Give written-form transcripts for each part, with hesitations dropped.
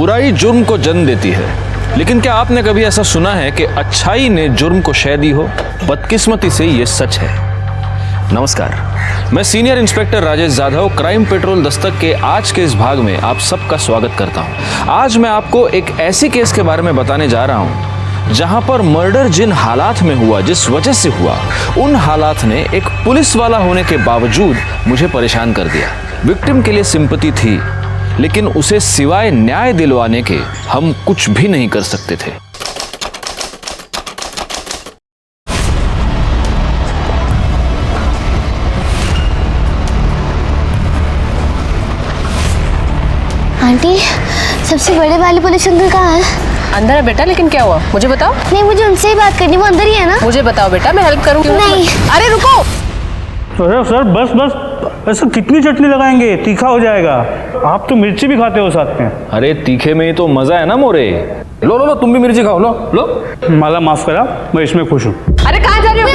बुराई जुर्म को जन्म देती है, लेकिन क्या आपने कभी ऐसा सुना है कि अच्छाई ने जुर्म को शह दी हो? बदकिस्मती से ये सच है। नमस्कार, मैं senior inspector Rajesh Jadhav crime petrol Dastak के आज के इस भाग में आप सबका स्वागत करता हूं। आज मैं आपको एक ऐसी केस के बारे में बताने जा रहा हूं जहां पर मर्डर जिन हालात में हुआ, जिस वजह से हुआ, उन हालात ने एक पुलिस वाला होने के बावजूद मुझे परेशान कर दिया। विक्टिम के लिए सिंपैथी थी, लेकिन उसे सिवाय न्याय दिलवाने के हम कुछ भी नहीं कर सकते थे। आंटी, सबसे बड़े वाले पुलिस अंकल कहाँ है? अंदर है बेटा, लेकिन क्या हुआ मुझे बताओ। नहीं, मुझे उनसे ही बात करनी, वो अंदर ही है ना? मुझे बताओ बेटा, मैं हेल्प करूँ। नहीं। अरे रुको। सर बस बस, ऐसा कितनी चटनी लगाएंगे, तीखा हो जाएगा। आप तो मिर्ची भी खाते हो साथ में। अरे तीखे में ही तो मजा है ना मोरे। लो लो लो, तुम भी मिर्ची खाओ, लो लो। माला माफ करा, मैं इसमें खुश हूँ। अरे कहाँ जा रही हो?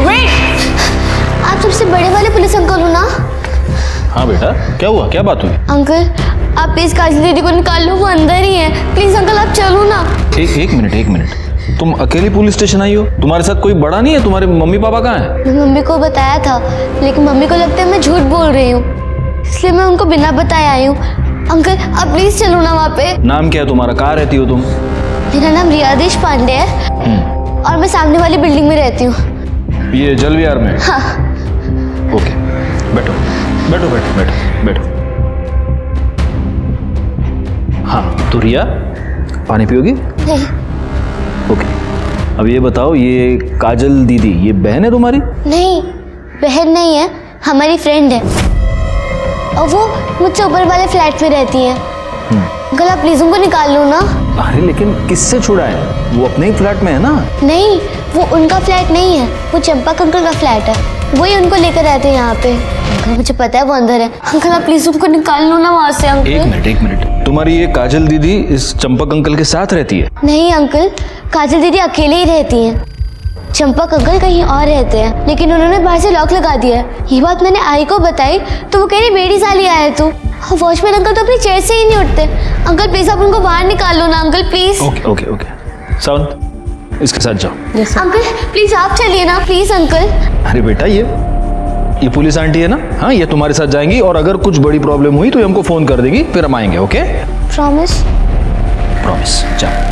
वेट। आप सबसे बड़े वाले पुलिस अंकल हो ना? हाँ बेटा, क्या हुआ, क्या बात हुई? अंकल, आप प्लीज काजल दीदी को निकाल लो, वो अंदर ही है। प्लीज अंकल, आप चलो ना। एक मिनट, तुम अकेली पुलिस स्टेशन आई हो? तुम्हारे साथ कोई बड़ा नहीं है? तुम्हारे मम्मी पापा कहाँ हैं? मैं मम्मी को बताया था, लेकिन मम्मी को लगता है मैं झूठ बोल रही हूँ, इसलिए मैं उनको बिना बताए आई हूँ। अंकल, आप प्लीज चलो ना वहाँ पे। नाम क्या है तुम्हारा? कहाँ रहती हो तुम? मेरा नाम रियादेश पांडे है और मैं सामने वाली बिल्डिंग में रहती हूँ। ये जल विहार में? हाँ। ओके, बैठो बैठो बैठो बैठो बैठो। हाँ तो रिया, पानी पियोगी? नहीं। ओके, अब ये बताओ, ये काजल दीदी ये बहन है तुम्हारी? नहीं, बहन नहीं है, हमारी फ्रेंड है और वो मुझसे ऊपर वाले फ्लैट में रहती है। अंकल, आप प्लीज उनको निकाल लो ना। अरे लेकिन किससे छुड़ाए? वो अपने ही फ्लैट में है ना? नहीं, वो उनका फ्लैट नहीं है, वो चंपक अंकल का फ्लैट है, वही उनको लेकर रहते हैं यहाँ पे। अंकल, मुझे पता है वो अंदर है। अंकल, आप प्लीज उनको निकाल लो ना वहाँ से। अंकल एक मिनट, तुम्हारी ये काजल दीदी इस चंपक अंकल के साथ रहती है? नहीं अंकल, काजल दीदी अकेले ही रहती हैं। चंपक अंकल कहीं और रहते हैं, लेकिन उन्होंने बाहर से लॉक लगा दिया है। ये बात मैंने आई को बताई तो वो कह रही बेटी साली आया तू। वॉचमैन अंकल तो अपनी चेयर से ही नहीं उठते। अंकल प्लीज आप उनको बाहर निकाल लो ना। Uncle please. ओके, सावन इसके साथ जाओ। अंकल प्लीज आप चलिए ना, प्लीज अंकल। अरे बेटा, ये पुलिस आंटी है ना? हाँ, ये तुम्हारे साथ जाएंगी और अगर कुछ बड़ी प्रॉब्लम हुई तो ये हमको फोन कर देगी, फिर हम आएंगे। ओके? प्रॉमिस? प्रॉमिस। जाओ।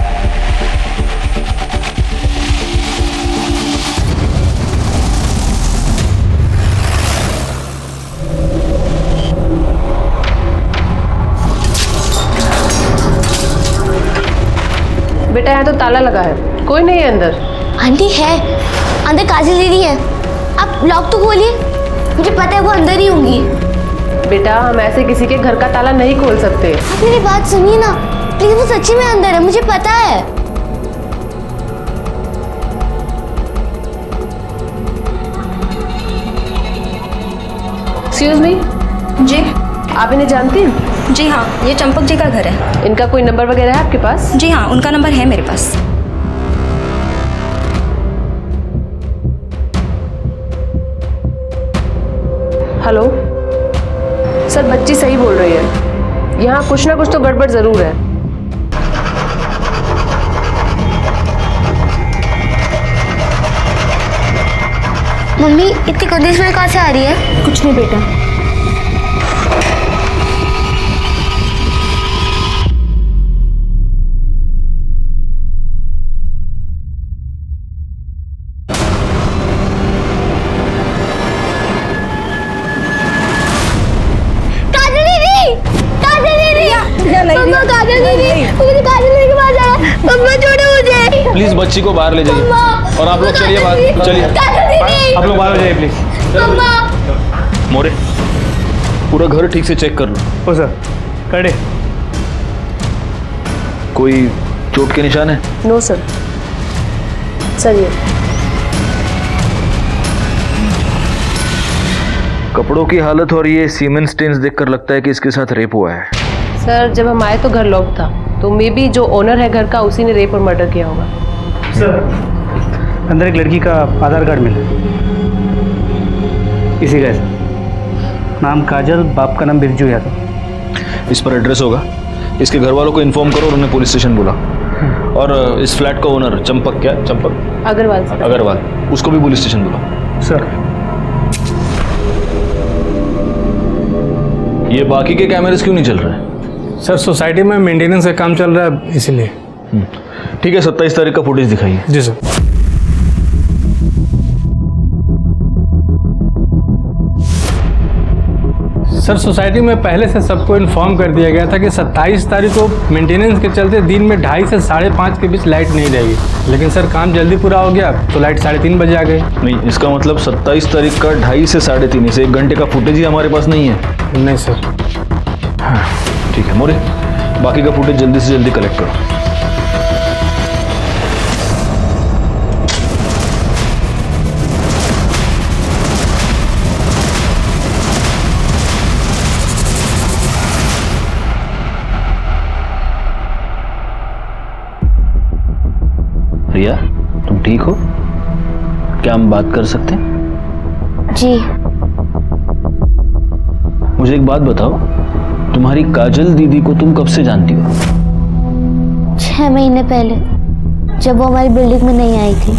बेटा यहाँ तो ताला लगा है, कोई नहीं है अंदर। आंटी है अंदर, काजल दीदी है। आप लॉक तो खोलिए, मुझे पता है वो अंदर ही होंगी। बेटा, हम ऐसे किसी के घर का ताला नहीं खोल सकते। आप मेरी बात सुनिए ना प्लीज, वो सच्ची में अंदर है, मुझे पता है। एक्सक्यूज मी जी। आप इन्हें जानती हैं? जी हाँ, ये चंपक जी का घर है। इनका कोई नंबर वगैरह है आपके पास? जी हाँ, उनका नंबर है मेरे पास। हेलो सर, बच्ची सही बोल रही है, यहाँ कुछ ना कुछ तो गड़बड़ जरूर है। मम्मी, इतनी गंदी स्मेल कहाँ से आ रही है? कुछ नहीं बेटा। मम्मा, काजल दीदी, मुझे काजल दीदी के पास जाना है। मम्मा छोड़ो मुझे। प्लीज बच्ची को बाहर ले जाइए और आप लोग चलिए बाहर, चलिए आप लोग बाहर हो जाइए प्लीज। मम्मा। मोरे, पूरा घर ठीक से चेक कर लो। ओ सर, खड़े। कोई चोट के निशान है? No sir. सर ये कपड़ों की हालत और ये सीमेंट स्टेन्स देखकर लगता है कि इसके साथ रेप हुआ है। सर, जब हम आए तो घर लॉक था, तो मे बी जो ओनर है घर का उसी ने रेप और मर्डर किया होगा। सर, अंदर एक लड़की का आधार कार्ड मिला, इसी का है। नाम काजल, बाप का नाम बिरजू यादव। इस पर एड्रेस होगा, इसके घर वालों को इन्फॉर्म करो और उन्हें पुलिस स्टेशन बुला। और इस फ्लैट का ओनर चंपक, क्या चंपक अग्रवाल अग्रवाल, उसको भी पुलिस स्टेशन बुला। सर। ये बाकी के कैमरेस क्यों नहीं चल रहे? सर सोसाइटी में मेंटेनेंस का काम चल रहा है इसीलिए। ठीक है, 27 तारीख का फुटेज दिखाइए। जी सर। सर सोसाइटी में पहले से सबको इन्फॉर्म कर दिया गया था कि 27 तारीख को मेंटेनेंस के चलते दिन में 2:30 से 5:30 के बीच लाइट नहीं रहेगी, लेकिन सर काम जल्दी पूरा हो गया तो लाइट 3:30 बजे आ गई। नहीं, इसका मतलब 27 तारीख का 2:30 से 3:30 से 1 घंटे का फुटेज ही हमारे पास नहीं है। नहीं सर। हाँ ठीक है मोरे, बाकी का फुटेज जल्दी से जल्दी कलेक्ट करो। रिया, तुम ठीक हो? क्या हम बात कर सकते हैं? जी। मुझे एक बात बताओ, तुम्हारी काजल दीदी को तुम कब से जानती हो? 6 महीने पहले, जब वो हमारी बिल्डिंग में नहीं आई थी।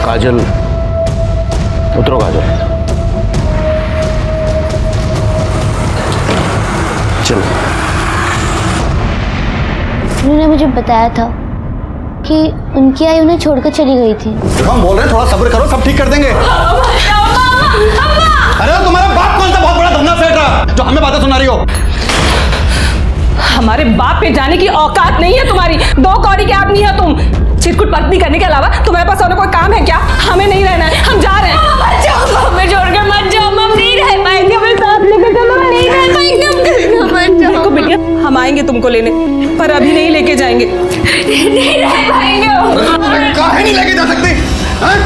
काजल, उतरो काजल, चलो। उन्होंने मुझे बताया था कि उनकी आई उन्हें छोड़कर चली गई थी। हम बोल रहे हैं थोड़ा सब्र करो, सब ठीक कर देंगे। अरे तुम्हारा बाप कौन सा बहुत बड़ा धंधा सेठ रहा जो हमें बातें सुना रही हो? हमारे बाप पे जाने की औकात नहीं है तुम्हारी। 2 कौड़ी के आदमी है तुम। चिरकुट पत्नी करने के अलावा तुम्हारे पास और कोई काम है क्या? हमें नहीं रहना है, हम जा रहे हैं। हमें छोड़ के मत जाओ, हम नहीं रह पाएंगे। हमें साथ लेके चलो, हम नहीं रह पाएंगे। देखो बिटिया, हम आएंगे तुमको लेने, पर अभी नहीं लेके जाएंगे। नहीं रह पाएंगे। काहे नहीं लेके जा सकती? हैं?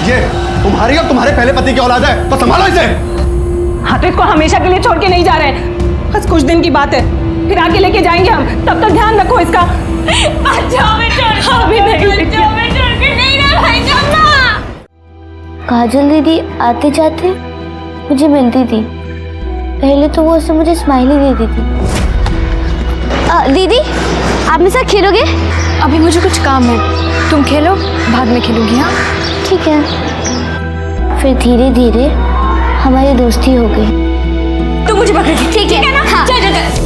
ये तुम्हारी और तुम्हारे पहले पति की औलाद है, तो संभालो इसे। हाँ तो इसको हमेशा के लिए छोड़ के नहीं जा रहे हैं, बस कुछ दिन की बात है, फिर आके लेके जाएंगे हम। तब तक ध्यान रखो इसका। काजल दीदी आते जाते मुझे मिलती थी। पहले तो वो उससे मुझे स्माइली देती थी। दीदी, आप मेरे साथ खेलोगे? अभी मुझे कुछ काम है, तुम खेलो, बाद में खेलूंगी। हाँ ठीक है। फिर धीरे धीरे हमारी दोस्ती हो गई। तुम मुझे पकड़, ठीक है ना? हाँ। चल चल चल।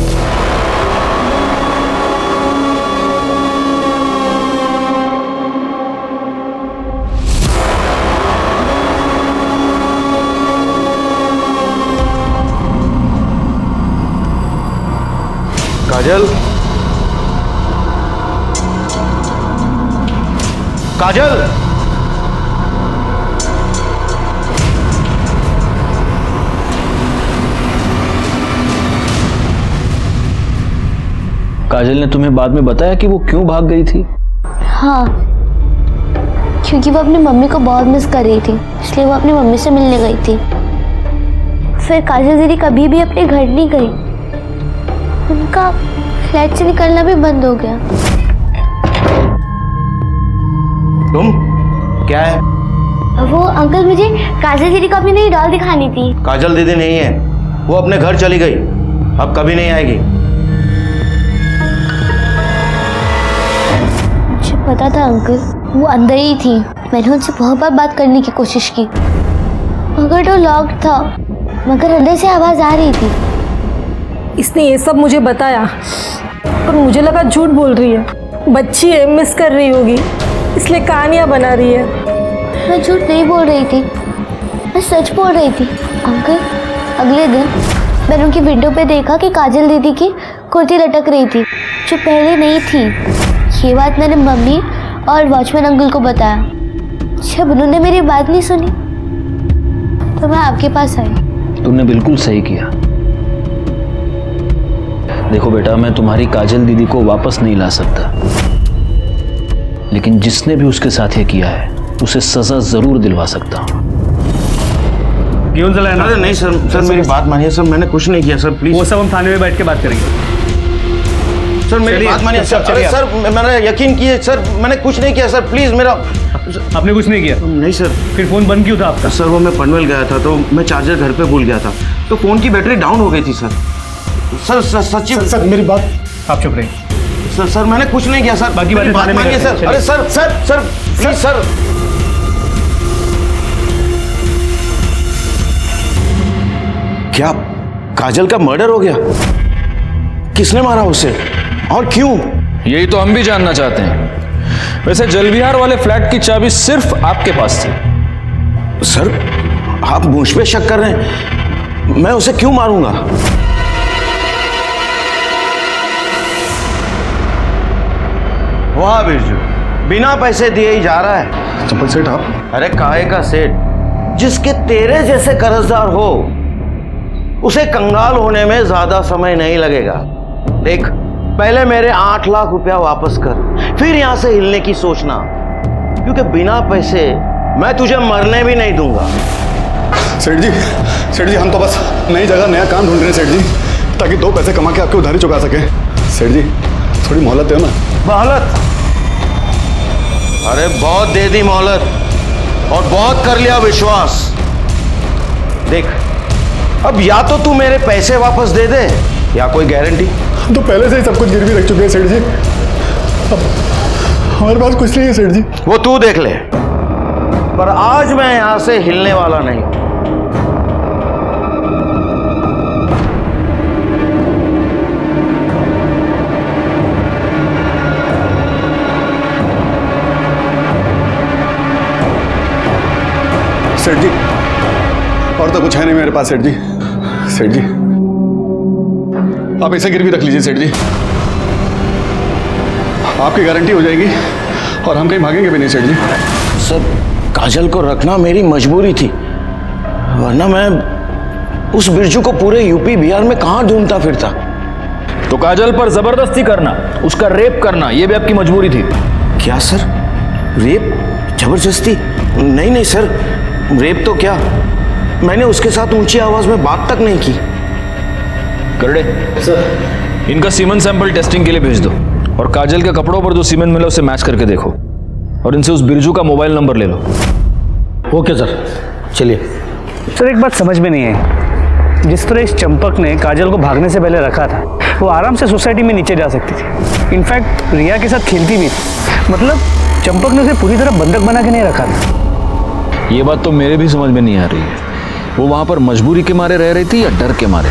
काजल, काजल, काजल ने तुम्हें बाद में बताया कि वो क्यों भाग गई थी? हाँ, क्योंकि वो अपनी मम्मी को बहुत मिस कर रही थी, इसलिए वो अपनी मम्मी से मिलने गई थी। फिर काजल दीदी कभी भी अपने घर नहीं गई। उनका फ्लैट से निकलना भी बंद हो गया। तुम क्या है? वो अंकल, मुझे काजल दीदी को अपनी नई डॉल दिखानी थी। काजल दीदी नहीं है, वो अपने घर चली गई, अब कभी नहीं आएगी। मुझे पता था अंकल, वो अंदर ही थी। मैंने उनसे बहुत बार बात करने की कोशिश की, मगर डोर लॉक था, मगर अंदर से आवाज आ रही थी। इसने ये सब मुझे बताया, पर मुझे लगा झूठ बोल रही है। बच्ची है, मिस कर रही होगी, इसलिए कहानियां बना रही है। मैं झूठ नहीं बोल रही थी, मैं सच बोल रही थी। अंकल, अगले दिन मैंने उनकी विंडो पे देखा कि काजल दीदी की कुर्ती लटक रही थी, जो पहले नहीं थी। ये बात मैंने मम्मी और वॉचमैन अंकल को बताया। जब उन्होंने मेरी बात नहीं सुनी तो मैं आपके पास आई। तुमने बिल्कुल सही किया। देखो बेटा, मैं तुम्हारी काजल दीदी को वापस नहीं ला सकता, लेकिन जिसने भी उसके साथ ये किया है उसे सजा जरूर दिलवा सकता हूँ। क्यों चला है ना? अरे नहीं सर, मेरी बात मानिए सर, मैंने कुछ नहीं किया सर, प्लीज। वो सब हम थाने में बैठ के बात करेंगे। सर मेरी बात मानिए सर। अरे सर मैंने यकीन किए सर, मैंने कुछ नहीं किया सर, प्लीज मेरा। आपने कुछ नहीं किया? नहीं सर। फिर फोन बंद क्यों था आपका? सर वो मैं पनवेल गया था तो मैं चार्जर घर पे भूल गया था, तो फोन की बैटरी डाउन हो गई थी सर। सर सच्ची सर मेरी बात। आप चुप रहिए। सर मैंने कुछ नहीं किया सर, बाकी मेरी बातें बात थाने में मानिए करते हैं, सर। अरे sir sir sir please sir. क्या काजल का मर्डर हो गया? किसने मारा उसे और क्यों? यही तो हम भी जानना चाहते हैं। वैसे जलविहार वाले फ्लैट की चाबी सिर्फ आपके पास थी। सर आप मुझ पे शक कर रहे हैं? मैं उसे क्यों मारूंगा? वाह बिरजू, बिना पैसे दिए ही जा रहा है। चंपल सेठ आप? अरे काहे का सेठ? जिसके तेरे जैसे कर्जदार हो उसे कंगाल होने में ज्यादा समय नहीं लगेगा। देख, पहले मेरे 8 लाख रुपया वापस कर, फिर यहां से हिलने की सोचना, क्योंकि बिना पैसे मैं तुझे मरने भी नहीं दूंगा। सेठ जी हम तो बस नई जगह नया काम ढूंढ रहे हैं सेठ जी, ताकि 2 पैसे कमा के आपकी उधारी चुका सके। सेठ जी थोड़ी मोहलत दो ना। मोहलत? अरे बहुत दे दी मोहलत और बहुत कर लिया विश्वास। देख, अब या तो तू मेरे पैसे वापस दे दे या कोई गारंटी। तो पहले से ही सब कुछ गिरवी रख चुके हैं सेठ जी, अब हमारे पास कुछ नहीं है सेठ जी। वो तू देख ले, पर आज मैं यहां से हिलने वाला नहीं। सेठ जी और तो कुछ है नहीं मेरे पास सेठ जी। सेठ जी आप इसे गिरवी रख लीजिए सेठ जी, आपकी गारंटी हो जाएगी और हम कहीं भागेंगे भी नहीं सेठ जी। सर काजल को रखना मेरी मजबूरी थी, वरना मैं उस बिरजू को पूरे यूपी बिहार में कहां ढूंढता फिरता। तो काजल पर जबरदस्ती करना, उसका रेप करना, यह भी आपकी मजबूरी थी? क्या सर? रेप? जबरदस्ती? नहीं सर, रेप तो क्या, मैंने उसके साथ ऊंची आवाज में बात तक नहीं की। करड़े सर, इनका सीमेंट सैंपल टेस्टिंग के लिए भेज दो और काजल के कपड़ों पर जो सीमेंट मिला उसे मैच करके देखो और इनसे उस बिरजू का मोबाइल नंबर ले लो। ओके सर, चलिए। सर एक बात समझ में नहीं आई, जिस तरह इस चंपक ने काजल को भागने से पहले रखा था, वो आराम से सोसाइटी में नीचे जा सकती थी। इनफैक्ट रिया के साथ खेलती भी थी। मतलब चंपक ने उसे पूरी तरह बंधक बना के नहीं रखा था। ये बात तो मेरे भी समझ में नहीं आ रही है, वो वहां पर मजबूरी के मारे रह रही थी या डर के मारे?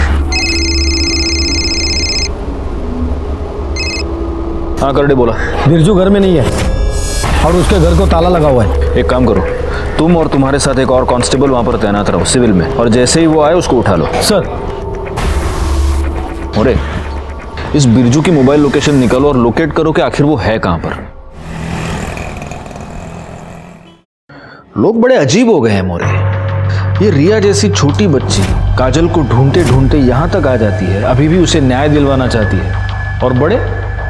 हाँ करड़े बोला। बिरजू घर में नहीं है और उसके घर को ताला लगा हुआ है। एक काम करो, तुम और तुम्हारे साथ एक और कांस्टेबल वहां पर तैनात रहो सिविल में, और जैसे ही वो आए उसको उठा लो। सर। अरे इस बिरजू की मोबाइल लोकेशन निकालो और लोकेट करो कि आखिर वो है कहां पर। लोग बड़े अजीब हो गए हैं मोरे। ये रिया जैसी छोटी बच्ची काजल को ढूंढते ढूंढते यहां तक आ जाती है, अभी भी उसे न्याय दिलवाना चाहती है, और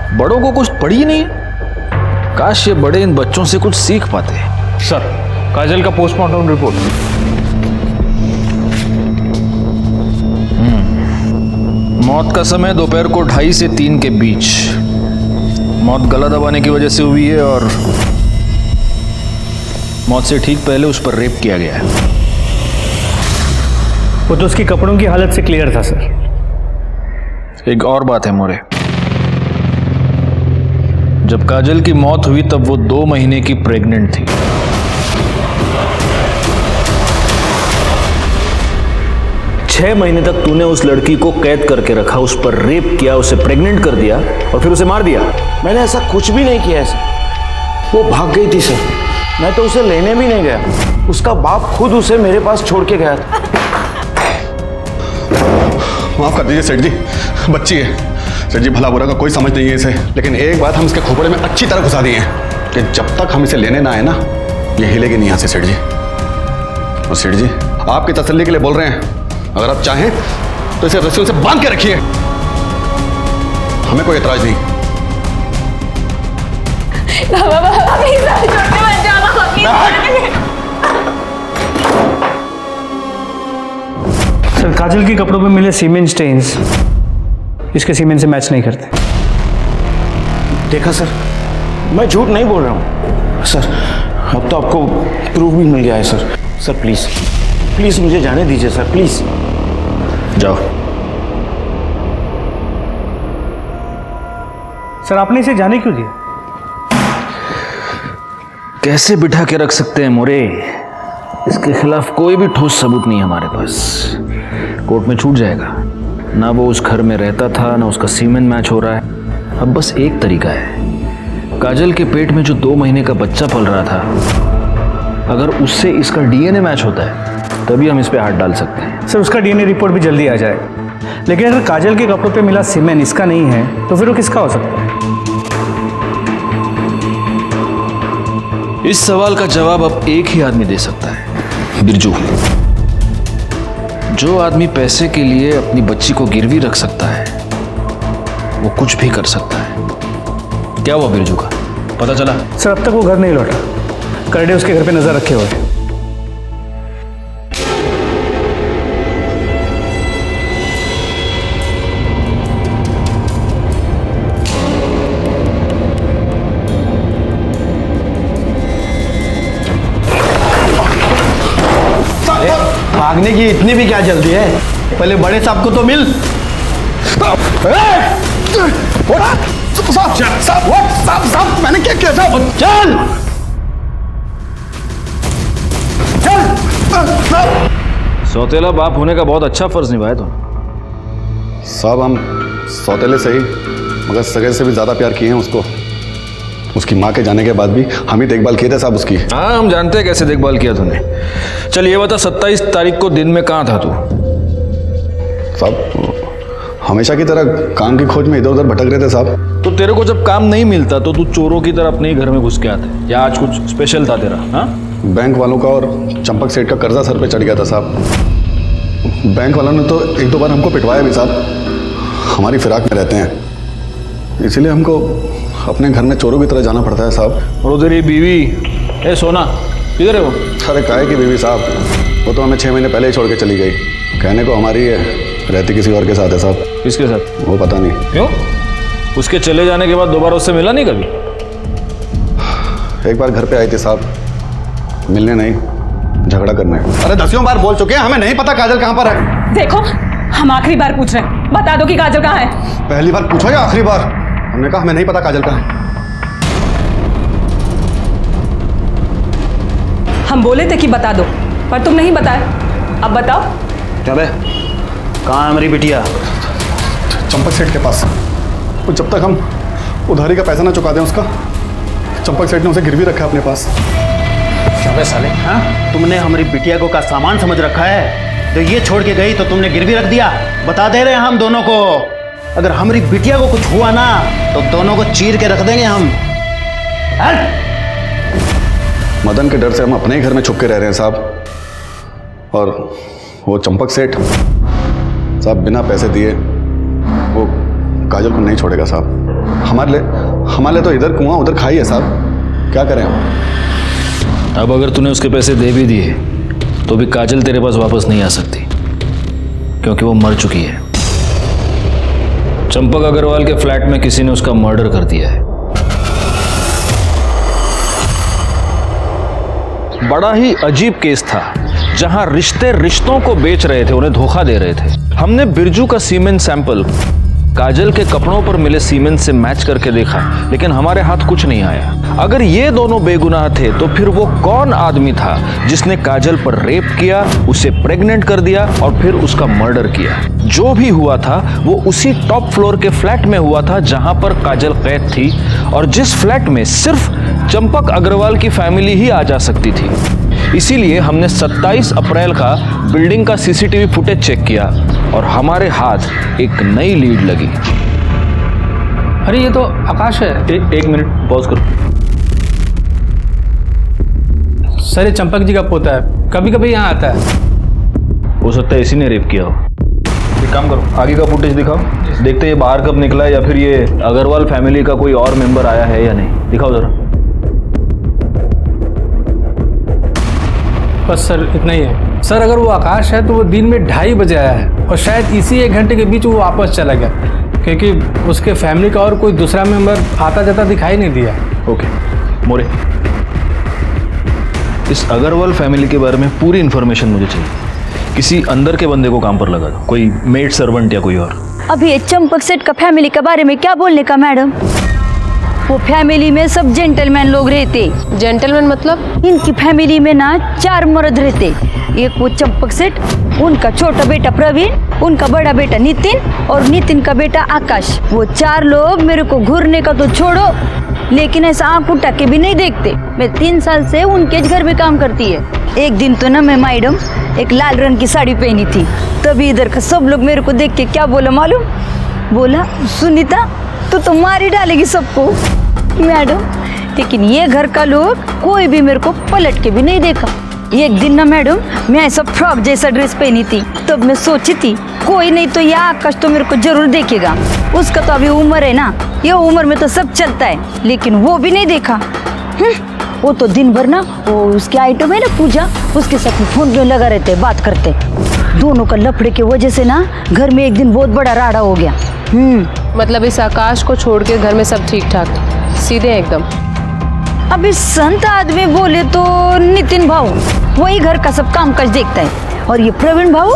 बड़ों को कुछ पड़ी नहीं है। काश ये बड़े इन बच्चों से कुछ सीख पाते। सर काजल का पोस्टमार्टम रिपोर्ट। मौत का समय दोपहर को 2:30 से 3 के बीच। मौत गला दबाने की वजह से हुई है और मौत से ठीक पहले उस पर रेप किया गया है। वो तो उसके कपड़ों की हालत से क्लियर था सर। एक और बात है मोरे, जब काजल की मौत हुई तब वो 2 महीने की प्रेग्नेंट थी। छह महीने तक तूने उस लड़की को कैद करके रखा, उस पर रेप किया, उसे प्रेग्नेंट कर दिया और फिर उसे मार दिया। मैंने ऐसा कुछ भी नहीं किया सर, वो भाग गई थी सर, मैं तो उसे लेने भी नहीं गया, उसका बाप खुद उसे मेरे पास छोड़ के गया था। माफ कर दीजिए सेठ जी, बच्ची है सेठ जी, भला बुरा का कोई समझ नहीं है इसे, लेकिन एक बात हम इसके खोपड़े में अच्छी तरह घुसा दिए हैं कि जब तक हम इसे लेने ना आए ना, ये हिलेगी नहीं यहाँ से सेठ जी। और सेठ जी आपकी तसल्ली के लिए बोल रहे हैं, अगर आप चाहें तो इसे रस्सियों से बांध के रखिए, हमें कोई एतराज नहीं। सर काजल के कपड़ों पे मिले सीमेंट स्टेन्स इसके सीमेंट से मैच नहीं करते। देखा सर, मैं झूठ नहीं बोल रहा हूँ सर। अब तो आपको प्रूफ भी मिल गया है सर। सर प्लीज प्लीज मुझे जाने दीजिए सर, प्लीज। जाओ। सर आपने इसे जाने क्यों दिया? कैसे बिठा के रख सकते हैं मोरे? इसके खिलाफ कोई भी ठोस सबूत नहीं है हमारे पास। कोर्ट में छूट जाएगा। ना वो उस घर में रहता था, ना उसका सीमेन मैच हो रहा है। अब बस एक तरीका है, काजल के पेट में जो 2 महीने का बच्चा पल रहा था, अगर उससे इसका डीएनए मैच होता है तभी हम इस पे हाथ डाल सकते हैं। सर उसका डीएनए रिपोर्ट भी जल्दी आ जाएगा, लेकिन अगर काजल के कपड़ों पे मिला सीमेन इसका नहीं है तो फिर वो किसका हो सकता है? इस सवाल का जवाब अब एक ही आदमी दे सकता है, बिरजू। जो आदमी पैसे के लिए अपनी बच्ची को गिरवी रख सकता है वो कुछ भी कर सकता है। क्या हुआ बिरजू का, पता चला? सर अब तक वो घर नहीं लौटा। करडे उसके घर पे नजर रखे हुए हैं। भागने की इतनी भी क्या जल्दी है? पहले बड़े साहब को तो मिल। साहब मैंने क्या किया? साहब चल चल। सौतेला बाप होने का बहुत अच्छा फर्ज निभाया तुमने। साहब हम सौतेले से ही मगर सगे से भी ज़्यादा प्यार किए हैं उसको। उसकी माँ के जाने के बाद भी हम ही देखभाल किए थे साहब उसकी। हाँ हम जानते हैं कैसे देखभाल किया तूने। चल ये बता, 27 तारीख को दिन में कहाँ था तू? साहब हमेशा की तरह काम की खोज में इधर उधर भटक रहे थे साहब। तो तेरे को जब काम नहीं मिलता तो तू चोरों की तरह अपने ही घर में घुस के आते, या आज कुछ स्पेशल था तेरा? हाँ बैंक वालों का और चंपक सेठ का कर्जा सर पे चढ़ गया था साहब। बैंक वालों ने तो 1-2 बार हमको पिटवाया भी साहब। हमारी फिराक में रहते हैं, इसीलिए हमको अपने घर में चोरों की तरह जाना पड़ता है साहब। और तेरी बीवी ए सोना किधर है वो? अरे काहे की बीवी साहब, वो तो हमें 6 महीने पहले ही छोड़ के चली गई। कहने को हमारी है, रहती किसी और के साथ है साहब। किसके साथ? वो पता नहीं क्यों? उसके चले जाने के बाद दोबारा उससे मिला नहीं कभी? एक बार घर पे आई थी साहब, मिलने नहीं, झगड़ा करने। अरे 10 बार बोल चुके हैं, हमें नहीं पता काजल कहाँ पर है। देखो हम आखिरी बार पूछ रहे हैं, बता दो कि काजल कहाँ है। पहली बार पूछो या आखिरी बार? हमने कहा हमें नहीं पता काजल कहाँ है। हम बोले थे कि बता दो, पर तुम नहीं बताए। अब बताओ। क्या बे, कहाँ है हमारी बिटिया? चंपक सेठ के पास। और जब तक हम उधारी का पैसा ना चुका दें उसका, चंपक सेठ ने उसे गिरवी रखा है अपने पास। क्या बे साले, हाँ? तुमने हमारी बिटिया को का सामान समझ रखा है? तो ये छोड़ के गई तो तुमने गिरवी रख दिया। बता दे रहे हैं हम दोनों को, अगर हमारी बिटिया को कुछ हुआ ना तो दोनों को चीर के रख देंगे हम। मदन के डर से हम अपने ही घर में छुप के रह रहे हैं साहब। और वो चंपक सेठ साहब बिना पैसे दिए वो काजल को नहीं छोड़ेगा साहब। हमारे लिए तो इधर कुआं उधर खाई है साहब। क्या करें हम? अब अगर तूने उसके पैसे दे भी दिए तो भी काजल तेरे पास वापस नहीं आ सकती, क्योंकि वो मर चुकी है। चंपक अग्रवाल के फ्लैट में किसी ने उसका मर्डर कर दिया है। बड़ा ही अजीब केस था, जहां रिश्ते रिश्तों को बेच रहे थे, उन्हें धोखा दे रहे थे। हमने बिरजू का सीमेन सैंपल काजल के कपड़ों पर मिले सीमेन से मैच करके देखा, लेकिन हमारे हाथ कुछ नहीं आया। अगर ये दोनों बेगुनाह थे तो फिर वो कौन आदमी था जिसने काजल पर रेप किया, उसे प्रेग्नेंट कर दिया और फिर उसका मर्डर किया? जो भी हुआ था वो उसी टॉप फ्लोर के फ्लैट में हुआ था जहां पर काजल कैद थी, और जिस फ्लैट में सिर्फ चंपक अग्रवाल की फैमिली ही आ जा सकती थी। इसीलिए हमने 27 अप्रैल का बिल्डिंग का सीसीटीवी फुटेज चेक किया और हमारे हाथ एक नई लीड लगी। अरे ये तो आकाश है। एक मिनट पॉज करो। सर ये चंपक जी का पोता है, कभी कभी यहाँ आता है। हो सकता है इसी ने रेप किया हो। एक काम करो, आगे का फुटेज दिखाओ, देखते हैं ये बाहर कब निकला है या फिर ये अग्रवाल फैमिली का कोई और मेंबर आया है या नहीं। दिखाओ जरा। बस सर इतना ही है। सर अगर वो आकाश है तो वो दिन में 2:30 बजे आया है और शायद इसी 1 घंटे के बीच वो वापस चला गया, क्योंकि उसके फैमिली का और कोई दूसरा मेंबर आता जाता दिखाई नहीं दिया। ओके मोरे, इस अग्रवाल फैमिली के बारे में पूरी इन्फॉर्मेशन मुझे चाहिए। किसी अंदर के बंदे को काम पर लगा दो, कोई मेड सर्वेंट या कोई और। अभी ये चंपक सेठ का फैमिली के बारे में क्या बोलने का मैडम? वो फैमिली में सब जेंटलमैन लोग रहते। जेंटलमैन मतलब? इनकी फैमिली में ना 4 मर्द रहते। एक वो चंपक सेठ, उनका छोटा बेटा प्रवीण, उनका बड़ा बेटा नितिन और नितिन का बेटा आकाश। वो 4 लोग मेरे को घूरने का तो छोड़ो, लेकिन ऐसा आंख उठा के भी नहीं देखते। मैं 3 साल से उनके घर में काम करती है। एक दिन तो ना मैं मैडम एक लाल रंग की साड़ी पहनी थी, तभी इधर का सब लोग मेरे को देख के क्या बोला मालूम? बोला, सुनीता तू तो मार ही डालेगी सबको। मैडम, लेकिन ये घर का लोग कोई भी मेरे को पलट के भी नहीं देखा। एक दिन ना मैडम मैं ऐसा फ्रॉक जैसा ड्रेस पहनी थी, तब मैं सोची थी कोई नहीं तो यह आकाश तो मेरे को जरूर देखेगा। उसका तो अभी उम्र है ना, ये उम्र में तो सब चलता है, लेकिन वो भी नहीं देखा। वो तो दिन भर ना वो उसके आइटम है ना पूजा, उसके साथ फोन में लगा रहते, बात करते। दोनों का लफड़े की वजह से ना घर में एक दिन बहुत बड़ा राड़ा हो गया। मतलब इस आकाश को छोड़ के घर में सब ठीक ठाक सीधे हैं एकदम? अभी संत आदमी बोले तो नितिन भाऊ वही घर का सब काम काज देखता है, और ये प्रवीण भाऊ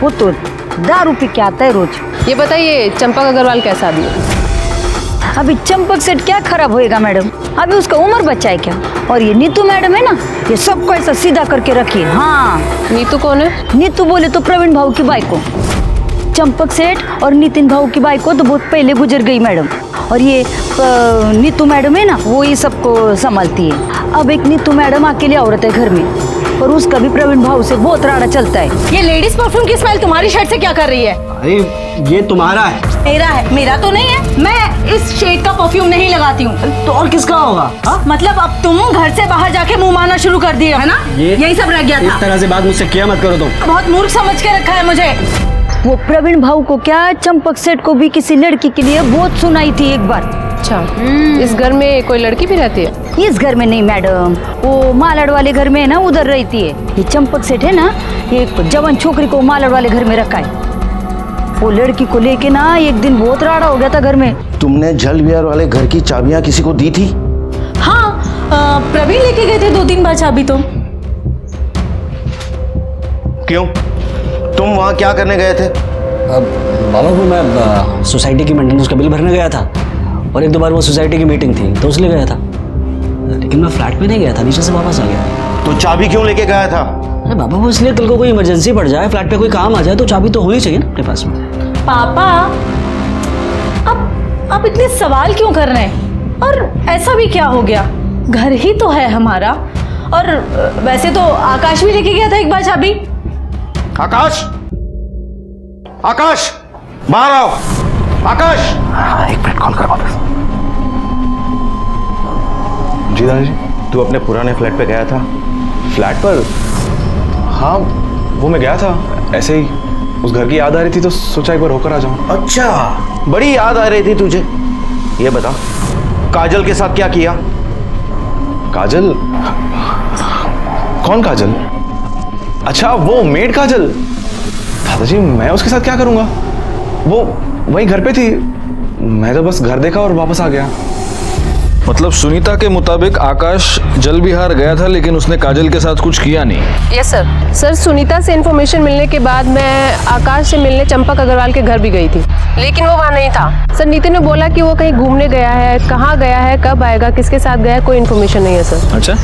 वो तो दारू पी के आता है रोज। ये बताइए चंपक अग्रवाल कैसा आदमी है? अभी चंपक सेठ क्या खराब होएगा मैडम, अभी उसका उम्र बच्चा है क्या? और ये नीतू मैडम है ना, ये सबको ऐसा सीधा करके रखी। हाँ, नीतू कौन है? नीतू बोले तो प्रवीण भाऊ की बाइको। चंपक सेठ और नितिन भाऊ की बाइको तो बहुत पहले गुजर गई मैडम, और ये नीतू मैडम है ना, वो ये सबको संभालती है। अब एक नीतू मैडम अकेली औरत है घर में, और उसका भी प्रवीण भाऊ से बहुत राड़ा चलता है। ये लेडीज परफ्यूम की स्मेल तुम्हारी शर्ट से क्या कर रही है? अरे ये तुम्हारा है। मेरा है? मेरा तो नहीं है, मैं इस शेड का परफ्यूम नहीं लगाती हूँ। तो और किसका होगा? हाँ? मतलब अब तुम घर से बाहर जाके मुंह मारना शुरू कर दिए है ना? यही सब रह गया था। इस तरह से बात मुझसे किया मत करो तुम। बहुत मूर्ख समझ के रखा है मुझे। वो प्रवीण भाऊ को क्या, चंपक सेठ को भी किसी लड़की के लिए बहुत सुनाई थी एक बार। अच्छा, इस घर में कोई लड़की भी रहती है? इस घर में नहीं मैडम, वो मालाड वाले घर में है ना, उधर रहती है। ये चंपक सेठ है ना, एक जवान छोकरी को मालाड वाले घर में रखा है। वो लड़की को लेके ना एक दिन बहुत राड़ा हो गया था घर में। तुमने जल विहार वाले घर की चाबियां किसी को दी थी? हाँ, प्रवीण लेके गए थे 2-3 बार चाबी तो। क्यों, तुम वहां क्या करने गए थे? बाबा को मैं सोसाइटी की मेंटेनेंस का बिल भरने गया था, और 1-2 बार वो सोसाइटी की मीटिंग थी तो उसलिए गया था, लेकिन मैं फ्लैट में नहीं गया था, नीचे से वापस आ गया। तो चाबी क्यों लेके गया था? अरे बाबा, वो इसलिए कल को कोई इमरजेंसी पड़ जाए, फ्लैट पे कोई काम आ जाए तो चाबी तो होनी चाहिए ना अपने पास में। पापा, अब आप इतने सवाल क्यों कर रहे हैं? और ऐसा भी क्या हो गया, घर ही तो है हमारा। और वैसे तो आकाश भी लेके गया था एक बार चाबी। आकाश, आकाश बाहर आओ। आकाश, एक मिनट कॉल करवा दो। जी दादाजी। तू अपने पुराने फ्लैट पे गया था? फ्लैट पर? हाँ, वो मैं गया था, ऐसे ही उस घर की याद आ रही थी तो सोचा एक बार होकर आ जाऊं। अच्छा, बड़ी याद आ रही थी तुझे। ये बता, काजल के साथ क्या किया? काजल? कौन काजल? अच्छा, वो मेड काजल। दादाजी, मैं उसके साथ क्या करूंगा? वो वही घर पे थी, मैं तो बस घर देखा और वापस आ गया। मतलब सुनीता के मुताबिक आकाश जल विहार गया था, लेकिन उसने काजल के साथ कुछ किया नहीं। Yes sir. सर, सुनीता से इन्फॉर्मेशन मिलने के बाद मैं आकाश से मिलने चंपक अग्रवाल के घर भी गई थी, लेकिन वो वहाँ नहीं था। सर, नितिन ने बोला कि वो कहीं घूमने गया है, कहाँ गया है, कब आएगा, किसके साथ गया है, कोई इन्फॉर्मेशन नहीं है सर। अच्छा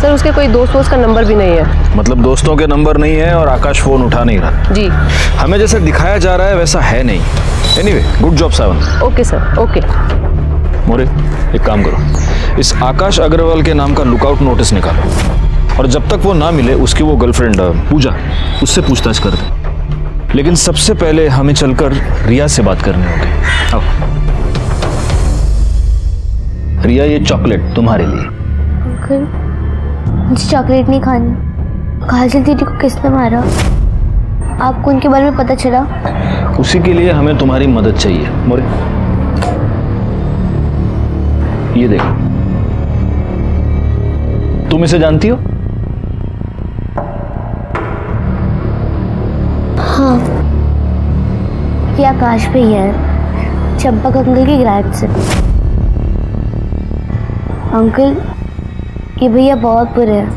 सर, उसके कोई दोस्त का नंबर भी नहीं है। मतलब दोस्तों के नंबर नहीं है और आकाश फोन उठा नहीं रहा? जी। हमें जैसा दिखाया जा रहा है वैसा है नहीं। Anyway, good job Sawan. Okay sir, okay. More, एक काम करो, इस आकाश अग्रवाल के नाम का लुकआउट नोटिस निकालो, और जब तक वो ना मिले उसकी वो गर्लफ्रेंड पूजा, उससे पूछताछ कर दे। लेकिन सबसे पहले हमें चलकर रिया से बात करनी होगी। आओ रिया, ये चॉकलेट तुम्हारे लिए। अंकल, मुझे चॉकलेट नहीं खानी। काजल दीदी को किसने मारा? आपको उनके बारे में पता चला? उसी के लिए हमें तुम्हारी मदद चाहिए। मोरे, ये देखो, तुम इसे जानती हो? हाँ, ये आकाश भैया है, चंपक अंकल की ग्रैंड से। अंकल, ये भैया बहुत बुरे हैं,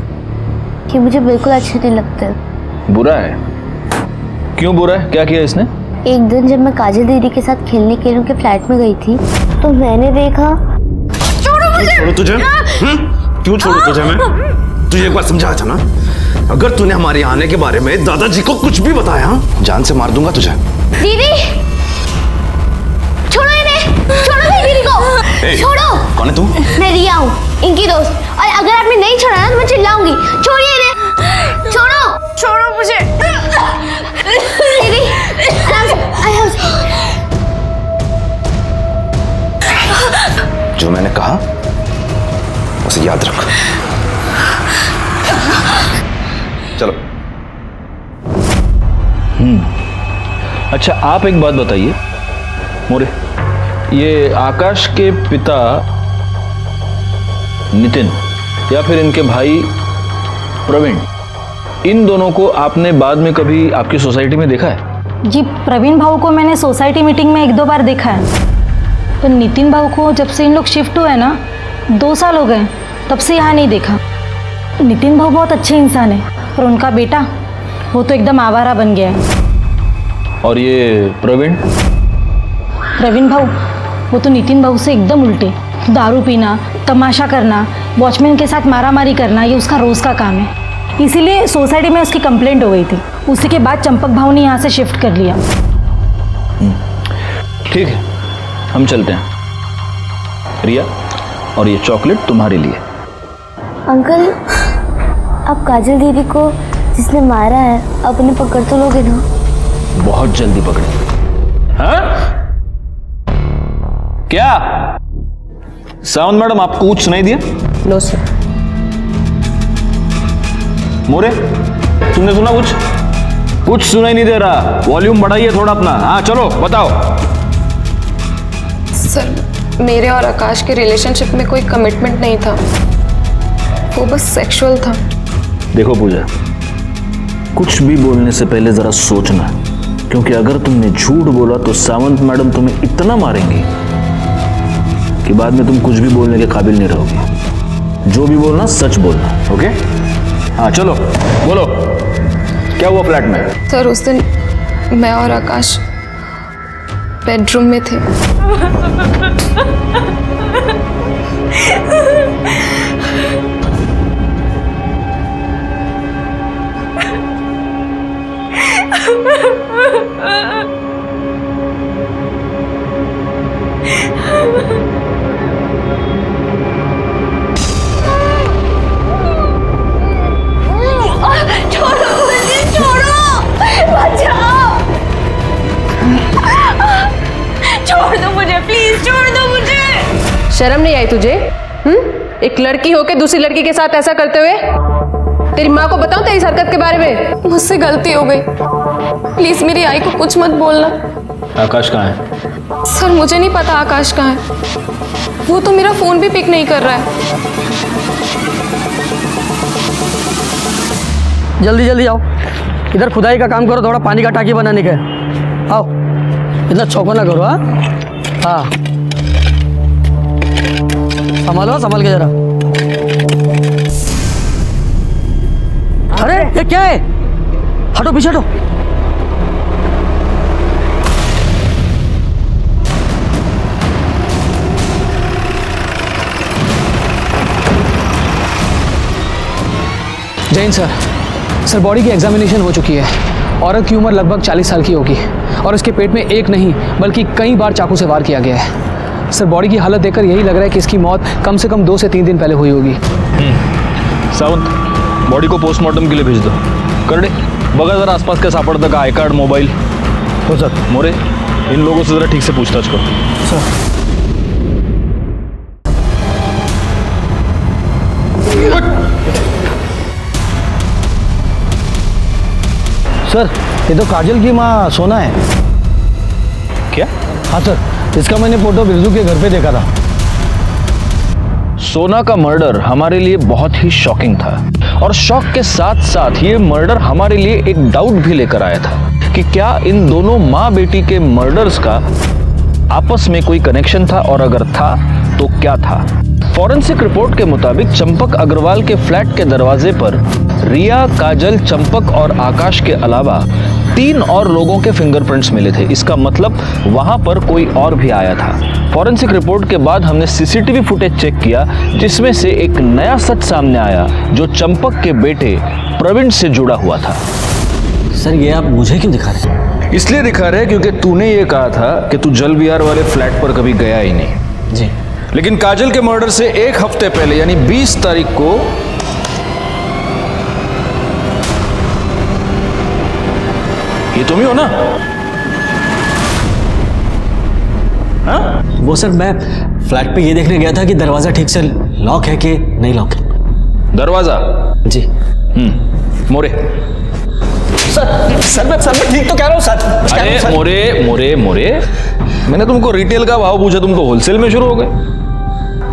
ये मुझे बिल्कुल अच्छे नहीं लगते। बुरा है? क्यों बुरा है? क्या किया इसने? एक दिन जब मैं काजल दीदी के साथ खेलने के लिए उनके फ्लैट में गई थी तो मैंने देखा। छोड़ो तुझे? क्यों छोड़ू तुझे मैं? तुझे एक बार समझाया था ना, अगर तूने हमारे यहाँ आने के बारे में दादाजी को कुछ भी बताया जान से मार दूंगा तुझे। दीदी छोड़ो इन्हें, छोड़ो मेरी दीदी को, छोड़ो। कौन है तू? मैं रिया हूँ, इनकी दोस्त, और अगर आपने नहीं छोड़ा ना तो मैं चिल्लाऊंगी। छोड़िए इन्हें, छोड़ो, छोड़ो मुझे। दीदी आराम से। जो मैंने कहा उसे याद रख। चलो। अच्छा, आप एक बात बताइए मोरे, ये आकाश के पिता नितिन या फिर इनके भाई प्रवीण, इन दोनों को आपने बाद में कभी आपकी सोसाइटी में देखा है? जी, प्रवीण भाऊ को मैंने सोसाइटी मीटिंग में 1-2 बार देखा है, तो नितिन भाऊ को जब से इन लोग शिफ्ट हुए ना 2 साल हो गए, तब से यहाँ नहीं देखा। नितिन भाऊ बहुत अच्छे इंसान है, पर उनका बेटा वो तो एकदम आवारा बन गया है। और ये प्रवीण भाऊ वो तो नितिन भाऊ से एकदम उल्टे, दारू पीना, तमाशा करना, वॉचमैन के साथ मारामारी करना, ये उसका रोज़ का काम है। इसीलिए सोसाइटी में उसकी कंप्लेंट हो गई थी। उसी के बाद चंपक भाऊ ने यहाँ से शिफ्ट कर लिया। ठीक है, हम चलते हैं। रिया, और ये चॉकलेट तुम्हारे लिए। अंकल, आप काजल दीदी को जिसने मारा है अपने पकड़ तो लोगे ना? बहुत जल्दी पकड़े। हाँ? क्या सावंत मैडम, आपको कुछ सुनाई दिया? No sir. मोरे, तुमने सुना कुछ? कुछ सुनाई नहीं दे रहा, वॉल्यूम बढ़ाइए थोड़ा अपना। हाँ चलो बताओ। सर, मेरे और आकाश के रिलेशनशिप में कोई कमिटमेंट नहीं था, वो बस सेक्सुअल था। देखो पूजा, कुछ भी बोलने से पहले जरा सोचना, क्योंकि अगर तुमने झूठ बोला तो सावंत मैडम तुम्हें इतना मारेंगी कि बाद में तुम कुछ भी बोलने के काबिल नहीं रहोगे। जो भी बोलना सच बोलना, ओके? हाँ चलो बोलो, क्या हुआ फ्लैट में? सर, उस दिन मैं और आकाश बेडरूम में थे। छोड़ो मुझे, छोड़ो, बचाओ, छोड़ दो मुझे, प्लीज छोड़ दो मुझे। शर्म नहीं आई तुझे? एक लड़की होके दूसरी लड़की के साथ ऐसा करते हुए? तेरी माँ को बताऊं तेरी हरकत के बारे में? मुझसे गलती हो गई, प्लीज मेरी आई को कुछ मत बोलना। आकाश कहाँ है? सर, मुझे नहीं पता आकाश कहाँ है, वो तो मेरा फोन भी पिक नहीं कर रहा है। जल्दी जल्दी आओ, इधर खुदाई का काम करो, थोड़ा पानी का टाकी बनाने का। आओ, इतना चौको ना करो। हाँ, संभालो, संभाल के जरा। अरे ये क्या है? हटो, पीछे हटो। जैन सर, बॉडी की एग्जामिनेशन हो चुकी है। औरत की उम्र लगभग 40 साल की होगी और इसके पेट में एक नहीं बल्कि कई बार चाकू से वार किया गया है। सर, बॉडी की हालत देखकर यही लग रहा है कि इसकी मौत कम से कम 2 से 3 दिन पहले हुई होगी। सावंत, बॉडी को पोस्टमार्टम के लिए भेज दो। कर दे, बगा जरा आसपास का सापड़ता का आई कार्ड, मोबाइल। हो सर। मोरे, इन लोगों से जरा ठीक से पूछताछ करो। सर, सर, ये तो काजल की माँ सोना है। क्या? हाँ सर, इसका मैंने फोटो बिरजू के घर पे देखा था। सोना का मर्डर हमारे लिए बहुत ही शॉकिंग था, और शॉक के साथ साथ ये मर्डर हमारे लिए एक डाउट भी लेकर आया था कि क्या इन दोनों माँ बेटी के मर्डर्स का आपस में कोई कनेक्शन था, और अगर था तो क्या था। फॉरेंसिक रिपोर्ट के मुताबिक चंपक अग्रवाल के फ्लैट के दरवाजे पर रिया, काजल, चंपक और आकाश के अलावा 3 और लोगों के फिंगरप्रिंट्स मिले थे। इसका मतलब वहां पर कोई और भी आया था। फॉरेंसिक रिपोर्ट के बाद हमने सीसीटीवी फुटेज चेक किया, जिसमें से एक नया सच सामने आया जो चंपक के बेटे प्रवीण से जुड़ा हुआ था। सर ये आप मुझे क्यों दिखा रहे हैं? इसलिए दिखा रहे क्योंकि तूने ये कहा था कि तू जल विहार वाले फ्लैट पर कभी गया ही नहीं। जी। लेकिन काजल के मर्डर से 1 हफ्ते पहले यानी 20 तारीख को ये तुम ही हो ना? हाँ? वो सर मैं फ्लैट पे ये देखने गया था कि दरवाजा ठीक से लॉक है कि नहीं लॉक है। दरवाजा? जी। मोरे। सर मैं ठीक तो कह रहा हूँ सर। अरे मोरे मैंने तुमको रिटेल का भाव पूछा, तुम तो होलसेल में शुरू हो गए।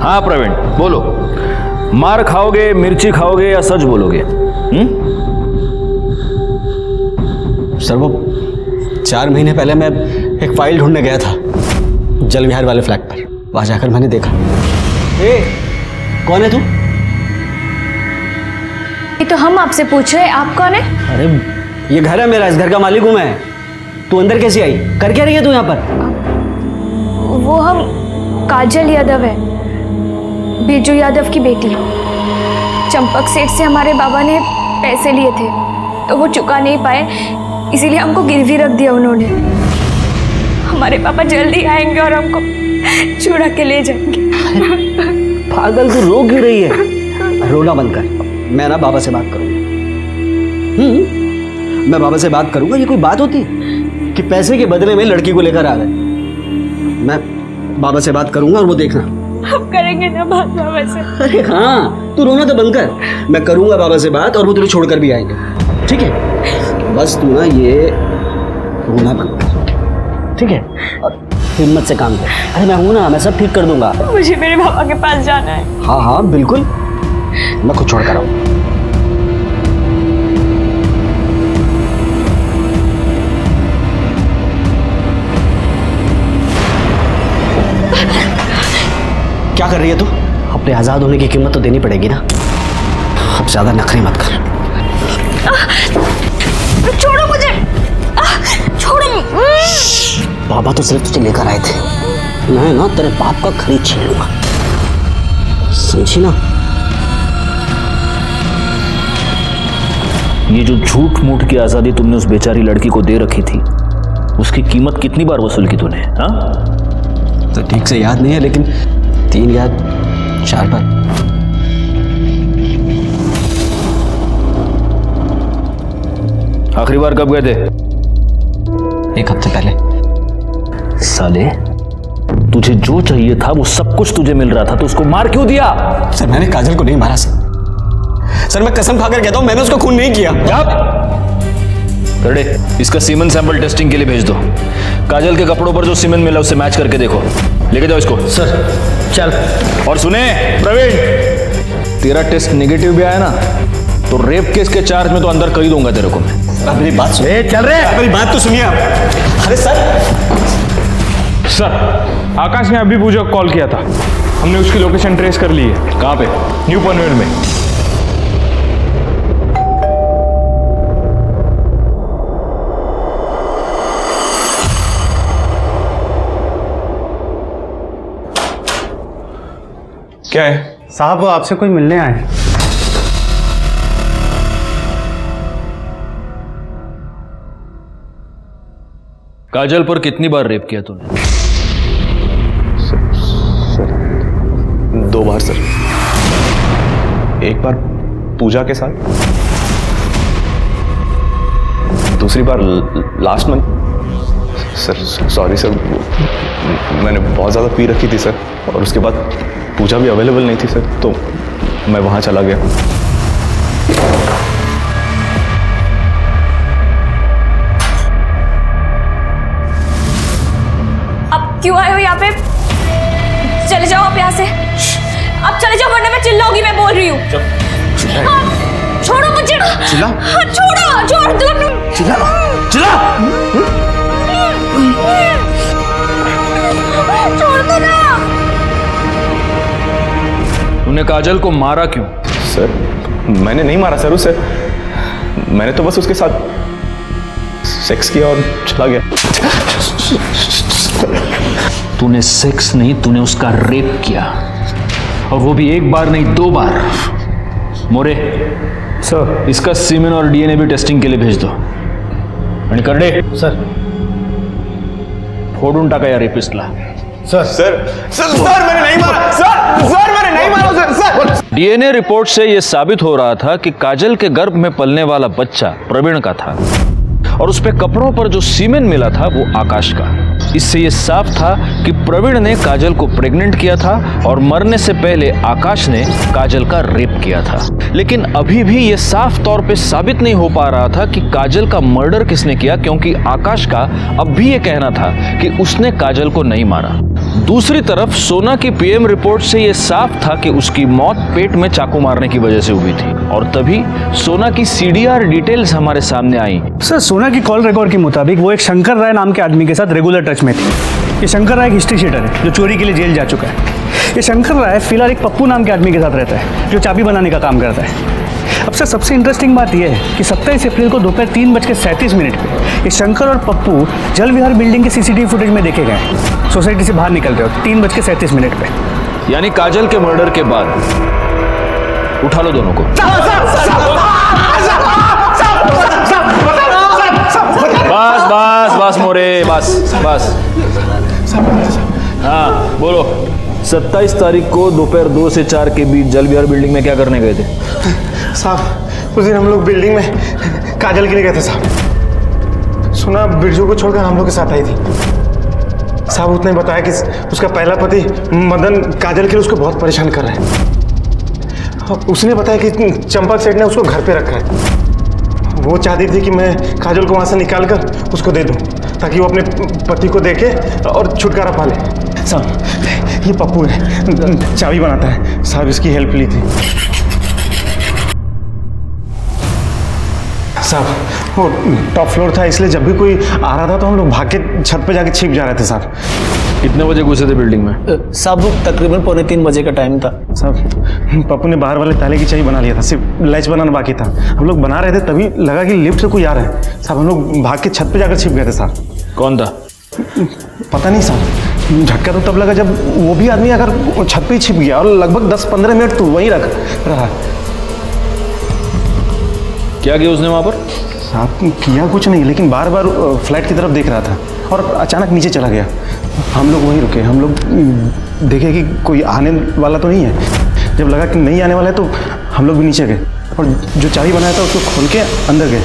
हाँ प्रवीण बोलो, मार खाओगे, मिर्ची खाओगे या सच बोलोगे? सर वो 4 महीने पहले मैं एक फाइल ढूंढने गया था जल विहार वाले फ्लैट पर। वहां जाकर मैंने देखा। कौन है तू? ये तो हम आपसे पूछ रहे हैं, आप कौन है? अरे ये घर है मेरा, इस घर का मालिक हूं मैं। तू अंदर कैसी आई? कर क्या रही है तू यहाँ पर? वो हम काजल यादव है, बीजू यादव की बेटी। चंपक सेठ से हमारे बाबा ने पैसे लिए थे तो वो चुका नहीं पाए, इसीलिए हमको गिरवी रख दिया उन्होंने। हमारे पापा जल्दी आएंगे और हमको छुड़ा के ले जाएंगे। पागल तू रो क्यों रही है? रोना बंद कर। मैं ना बाबा से बात करूंगा। मैं बाबा से बात करूंगा। ये कोई बात होती कि पैसे के बदले में लड़की को लेकर आ गए? मैं बाबा से बात करूंगा और वो देखना। हम करेंगे ना बात बाबा से। अरे हाँ, तू रोना तो बंद कर। मैं करूंगा बाबा से बात और वो तुझे छोड़कर भी आएंगे। ठीक है? बस तू ना ये रोना बंद कर, ठीक है? और हिम्मत से काम कर। अरे मैं हूं ना, मैं सब ठीक कर दूंगा। मुझे मेरे पापा के पास जाना है। हाँ हाँ बिल्कुल, मैं खुद छोड़ कर आऊँ। क्या कर रही है तू? अपने आजाद होने की कीमत तो देनी पड़ेगी ना। अब ज्यादा नखरे मत कर। छोड़ो मुझे, छोड़ो। बाबा तो सिर्फ तुझे लेकर आए थे, मैं ना तेरे बाप का खरीद छीन लूंगा, समझी ना? ये जो झूठ मूठ की आजादी तुमने उस बेचारी लड़की को दे रखी थी, उसकी कीमत कितनी बार वसूल की तूने? हाँ तो ठीक से याद नहीं है, लेकिन 3 या 4 बार। आखिरी बार कब गए थे? 1 हफ्ते पहले। साले, तुझे जो चाहिए था वो सब कुछ तुझे मिल रहा था, तो उसको मार क्यों दिया? सर मैंने काजल को नहीं मारा सर, मैं कसम खाकर कहता हूं मैंने उसको खून नहीं किया। करड़े, इसका सीमेन सैंपल टेस्टिंग के लिए भेज दो। काजल के कपड़ों पर जो सीमेन मिला उससे मैच करके देखो। लेके जाओ इसको। सर चल। और सुने प्रवीण, तेरा टेस्ट नेगेटिव भी आया ना तो रेप केस के चार्ज में तो अंदर कर ही दूंगा तेरे को मैं। मेरी बात सुन। चल रहे, मेरी बात तो सुनिए आप। अरे सर आकाश ने अभी पूजा को कॉल किया था, हमने उसकी लोकेशन ट्रेस कर ली है। कहाँ पे? न्यू पनवेल में। क्या है साहब? वो आपसे कोई मिलने आए हैं। काजल पर कितनी बार रेप किया तूने? सर 2 बार सर। एक बार पूजा के साथ, दूसरी बार last month. Sir sorry sir, मैंने बहुत ज़्यादा पी रखी थी सर, और उसके बाद पूजा भी अवेलेबल नहीं थी सर, तो मैं वहाँ चला गया। अब क्यों आए हो यहाँ पे? चले जाओ आप यहाँ से, अब चले जाओ वरना मैं चिल्लाऊंगी। मैं बोल रही हूँ। छोड़ो मुझे। चिल्ला? छोड़ो, छोड़ दो। चिल्ला तूने काजल को मारा क्यों? सर मैंने नहीं मारा सर उसे, मैंने तो बस उसके साथ सेक्स किया और चला गया। तूने सेक्स नहीं, तूने उसका रेप किया, और वो भी एक बार नहीं 2 बार। मोरे सर, इसका सीमेन और डीएनए भी टेस्टिंग के लिए भेज दो। आणि करडे सर, फोडून टाका या रेपिस्टला। सर, सर सर सर मैंने नहीं मारा सर मैंने नहीं मारा सर। डीएनए रिपोर्ट से यह साबित हो रहा था कि काजल के गर्भ में पलने वाला बच्चा प्रवीण का था, और उस पे कपड़ों पर जो सीमेन मिला था वो आकाश का। इससे यह साफ था कि प्रवीण ने काजल को प्रेग्नेंट किया था और मरने से पहले आकाश ने काजल का रेप किया था। लेकिन अभी भी यह साफ तौर पे साबित नहीं हो पा रहा था कि काजल का मर्डर किसने किया, क्योंकि आकाश का अब भी यह कहना था कि उसने काजल को नहीं मारा। दूसरी तरफ सोना की पीएम रिपोर्ट से यह साफ था कि उसकी मौत पेट में चाकू मारने की वजह से हुई थी, और तभी सोना की सीडीआर डिटेल्स हमारे सामने आई। सर, सोना की कॉल रिकॉर्ड के मुताबिक वो एक शंकर राय नाम के आदमी के साथ रेगुलर टच में थी। ये शंकर राय एक हिस्ट्री शीटर है जो चोरी के लिए जेल जा चुका है। ये शंकर राय फिलहाल एक पप्पू नाम के आदमी के साथ रहता है जो चाबी बनाने का काम करता है। अब सर, सबसे इंटरेस्टिंग बात यह है कि 27 अप्रैल को दोपहर 3:37 पे ये शंकर और पप्पू जल विहार बिल्डिंग के सीसीटीवी फुटेज में देखे गए, सोसाइटी से बाहर निकल रहे हो 3:37 पे। यानी काजल के मर्डर के बाद। उठा लो दोनों को। बस बस बस मोरे, बस बस। हाँ बोलो, 27 तारीख को दोपहर 2 से 4 के बीच जल विहार बिल्डिंग में क्या करने गए थे? साहब, उस दिन हम लोग बिल्डिंग में काजल के लिए गए थे साहब। सुना बिरजू को छोड़कर हम लोग के साथ आई थी साहब। उसने बताया कि उसका पहला पति मदन काजल के लिए उसको बहुत परेशान कर रहा है। उसने बताया कि चंपक सेठ ने उसको घर पे रखा है। वो चाहती थी कि मैं काजल को वहाँ से निकाल कर उसको दे दूँ ताकि वो अपने पति को देखे और छुटकारा पा ले। साहब, ये पप्पू है, चाबी बनाता है साहब, इसकी हेल्प ली थी साहब। वो टॉप फ्लोर था, इसलिए जब भी कोई आ रहा था तो हम लोग भाग के छत पे जाके छिप जा रहे थे साहब। कितने बजे घुसे थे बिल्डिंग में? साहब तकरीबन 2:45 बजे का टाइम था साहब। पप्पू ने बाहर वाले ताले की चाबी बना लिया था, सिर्फ लैच बनाना बाकी था। हम लोग बना रहे थे, तभी लगा कि लिफ्ट से कोई आ रहा है साहब। हम लोग भाग के छत पे जाकर छिप गए थे साहब। कौन था? पता नहीं साहब, झटका तो तब लगा जब वो भी आदमी अगर छत पे ही छिप गया, और लगभग 10-15 मिनट तो वहीं रहा। क्या किया उसने वहां पर? साहब किया कुछ नहीं, लेकिन बार बार फ्लैट की तरफ देख रहा था और अचानक नीचे चला गया। हम लोग वहीं रुके, हम लोग देखे कि कोई आने वाला तो नहीं है। जब लगा कि नहीं आने वाला है तो हम लोग भी नीचे गए, और जो चाबी बनाया था उसको खोल के अंदर गए।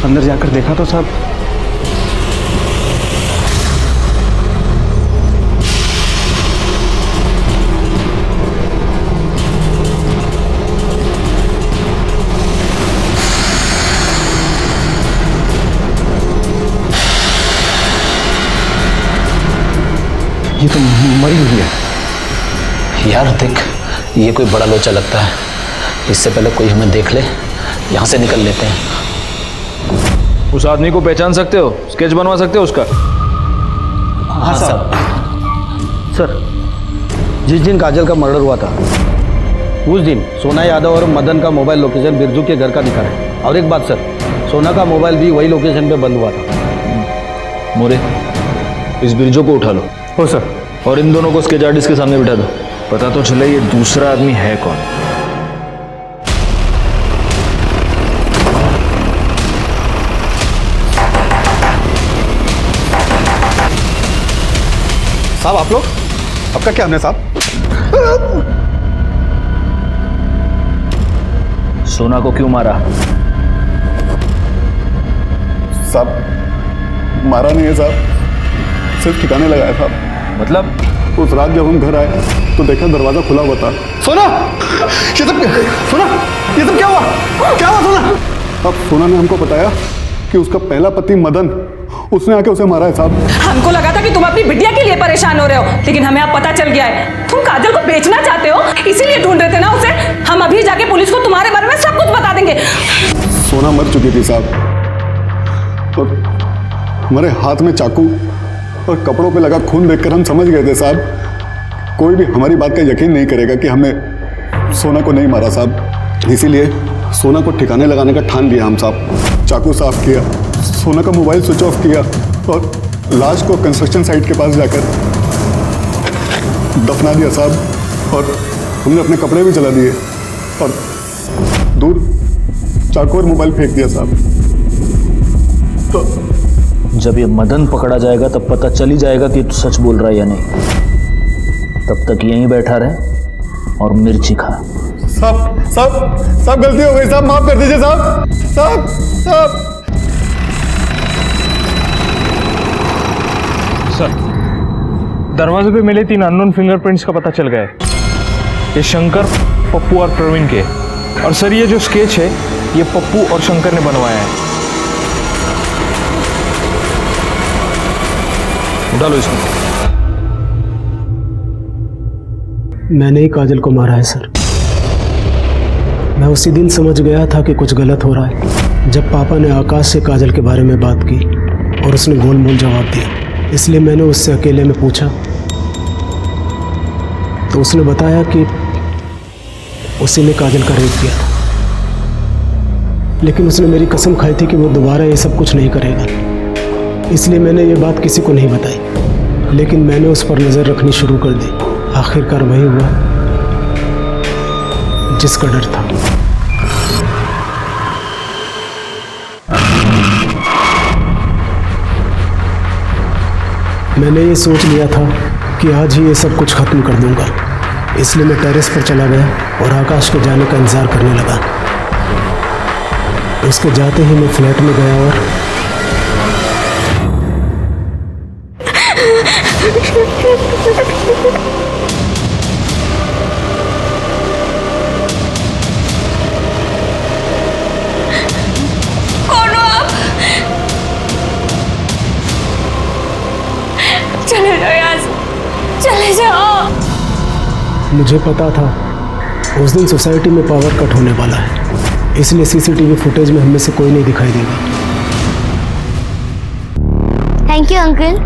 अंदर जाकर देखा तो साहब ये तो मरी हुई है। यार देख, ये कोई बड़ा लोचा लगता है। इससे पहले कोई हमें देख ले, यहाँ से निकल लेते हैं। उस आदमी को पहचान सकते हो? स्केच बनवा सकते हो उसका? हाँ साहब। सर, जिस दिन काजल का मर्डर हुआ था उस दिन सोना यादव और मदन का मोबाइल लोकेशन बिरजू के घर का दिखा है। और एक बात सर, सोना का मोबाइल भी वही लोकेशन पे बंद हुआ था। मोरे, इस बिरजू को उठा लो। हो सर। और इन दोनों को स्केच आर्टिस्ट के सामने बिठा दो, पता तो चले ये दूसरा आदमी है कौन। साहब आप लोग, आपका क्या हमने साहब? सोना को क्यों मारा? साहब मारा नहीं है साहब, सिर्फ ठिकाने लगाया था। मतलब? उस रात जब हम घर आए तो देखा दरवाजा खुला हुआ था। सोना, ये सब क्या हुआ? क्या हुआ सोना? अब सोना ने हमको बताया कि उसका पहला पति मदन, उसने आके उसे मारा है साहब। हमको लगा था कि तुम अपनी बिटिया के लिए परेशान हो रहे हो, लेकिन हमें अब पता चल गया है तुम काजल को बेचना चाहते हो, इसीलिए ढूंढ रहे थे ना उसे। हम अभी जाके पुलिस को तुम्हारे बारे में सब कुछ बता देंगे। सोना मर चुकी थी साहब, और हमारे हाथ में चाकू और कपड़ों पे लगा खून देखकर हम समझ गए थे साहब, कोई भी हमारी बात का यकीन नहीं करेगा कि हमने सोना को नहीं मारा साहब, इसीलिए सोना को ठिकाने लगाने का ठान लिया हम साहब। चाकू साफ किया, सोना का मोबाइल स्विच ऑफ किया और लाश को कंस्ट्रक्शन साइट के पास जाकर दफना दिया साहब। और हमने अपने कपड़े भी जला दिए और दूर चाकू और मोबाइल फेंक दिया साहब। तो जब ये मदन पकड़ा जाएगा तब पता चल ही जाएगा कि तू सच बोल रहा है या नहीं। तब तक यहीं बैठा रहे और मिर्ची खा। साहब साहब साहब गलती हो गई साहब, माफ कर दीजिए साहब। साहब साहब सर, दरवाजे पे मिले 3 अननोन फिंगरप्रिंट्स का पता चल गया है। ये शंकर, पप्पू और प्रवीण के। और सर ये जो स्केच है ये पप्पू और शंकर ने बनवाया है। डालो इसमें। मैंने ही काजल को मारा है सर। मैं उसी दिन समझ गया था कि कुछ गलत हो रहा है जब पापा ने आकाश से काजल के बारे में बात की और उसने गोलमोल जवाब दिया। इसलिए मैंने उससे अकेले में पूछा तो उसने बताया कि उसी ने काजल का रेप किया था। लेकिन उसने मेरी कसम खाई थी कि वो दोबारा ये सब कुछ नहीं करेगा। इसलिए मैंने ये बात किसी को नहीं बताई। लेकिन मैंने उस पर नज़र रखनी शुरू कर दी। आखिरकार वही हुआ जिसका डर था। मैंने ये सोच लिया था कि आज ही ये सब कुछ खत्म कर दूंगा। इसलिए मैं टेरेस पर चला गया और आकाश के जाने का इंतजार करने लगा। उसके जाते ही मैं फ्लैट में गया और कौन हो आप? चले जाओ यहाँ से, चले जाओ। मुझे पता था उस दिन सोसाइटी में पावर कट होने वाला है। इसलिए सीसीटीवी फुटेज में हमें से कोई नहीं दिखाई देगा। Thank you uncle.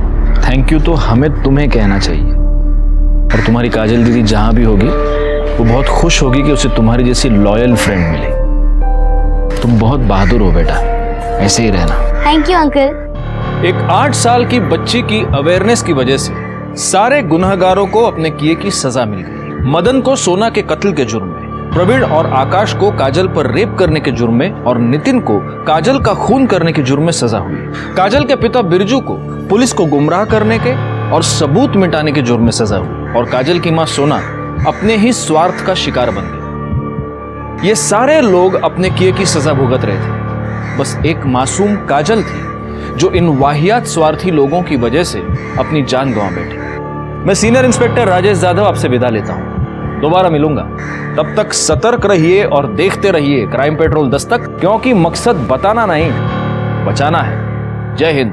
Thank you तो हमें तुम्हें कहना चाहिए। और तुम्हारी काजल दीदी जहां भी होगी वो बहुत खुश होगी कि उसे तुम्हारी जैसी लॉयल फ्रेंड मिली। तुम बहुत बहादुर हो बेटा, ऐसे ही रहना। Thank you uncle. एक 8 साल की बच्ची की अवेयरनेस की वजह से सारे गुनहगारों को अपने किए की सजा मिल गई। मदन को सोना के कत्ल के जुर्म में, प्रवीण और आकाश को काजल पर रेप करने के जुर्म में और नितिन को काजल का खून करने के जुर्म में सजा हुई। काजल के पिता बिरजू को पुलिस को गुमराह करने के और सबूत मिटाने के जुर्म में सजा हुई। और काजल की मां सोना अपने ही स्वार्थ का शिकार बन गई। ये सारे लोग अपने किए की सजा भुगत रहे थे। बस एक मासूम काजल थी जो इन वाहियात स्वार्थी लोगों की वजह से अपनी जान गंवा बैठी। मैं सीनियर इंस्पेक्टर राजेश जाधव आपसे विदा लेता हूं। दोबारा मिलूंगा, तब तक सतर्क रहिए और देखते रहिए क्राइम पेट्रोल दस्तक, क्योंकि मकसद बताना नहीं, बचाना है। जय हिंद।